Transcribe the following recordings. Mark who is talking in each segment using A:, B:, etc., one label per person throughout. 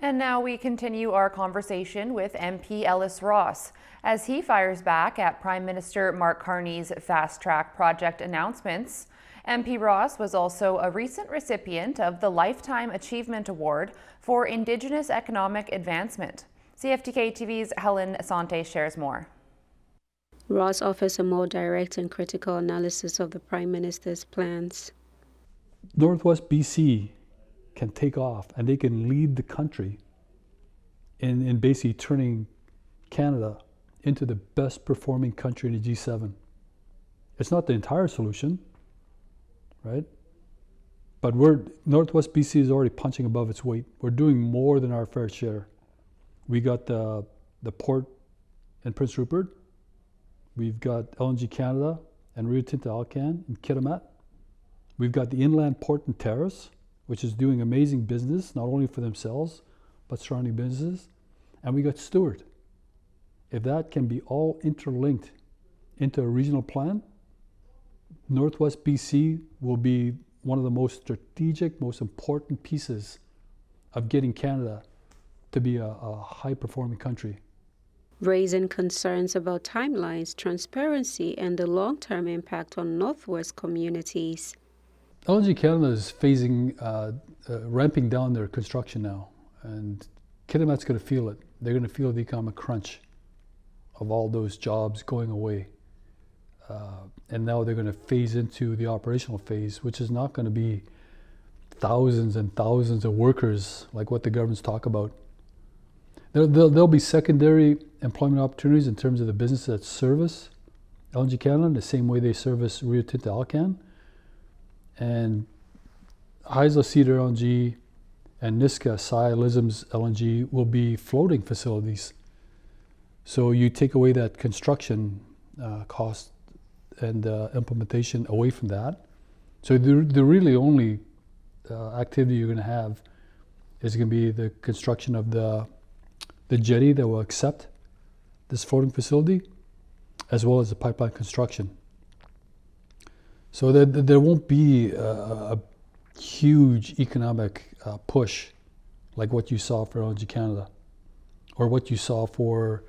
A: And now we continue our conversation with MP Ellis Ross as he fires back at Prime Minister Mark Carney's Fast Track project announcements. MP Ross was also a recent recipient of the Lifetime Achievement Award for Indigenous Economic Advancement. CFTK-TV's Helen Asante shares more.
B: Ross offers a more direct and critical analysis of the Prime Minister's plans.
C: Northwest BC can take off and they can lead the country in basically turning Canada into the best performing country in the G7. It's not the entire solution, right? But Northwest BC is already punching above its weight. We're doing more than our fair share. We got the port in Prince Rupert. We've got LNG Canada and Rio Tinto Alcan in Kitimat. We've got the inland port in Terrace, which is doing amazing business, not only for themselves, but surrounding businesses. And we got Stewart. If that can be all interlinked into a regional plan, Northwest BC will be one of the most strategic, most important pieces of getting Canada to be a high-performing country.
B: Raising concerns about timelines, transparency, and the long-term impact on Northwest communities.
C: LNG Canada is ramping down their construction now, and Kitimat's going to feel it. They're going to feel the economic crunch of all those jobs going away. And now they're going to phase into the operational phase, which is not going to be thousands and thousands of workers like what the governments talk about. There'll be secondary employment opportunities in terms of the businesses that service LNG Canada in the same way they service Rio Tinto Alcan. And Haisla Cedar LNG and Niska Sai Lisms LNG will be floating facilities. So you take away that construction cost and implementation away from that. So the really only activity you're going to have is going to be the construction of the jetty that will accept this floating facility, as well as the pipeline construction. So there won't be a huge economic push like what you saw for LNG Canada, or what you saw for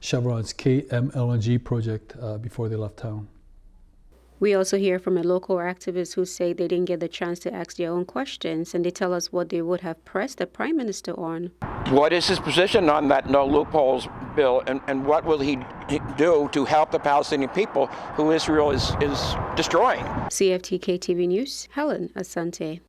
C: Chevron's KMLNG project before they left town.
B: We also hear from a local activist who say they didn't get the chance to ask their own questions, and they tell us what they would have pressed the Prime Minister on.
D: What is his position on that no loopholes bill, and what will he do to help the Palestinian people who Israel is destroying?
B: CFTK-TV News, Helen Asante.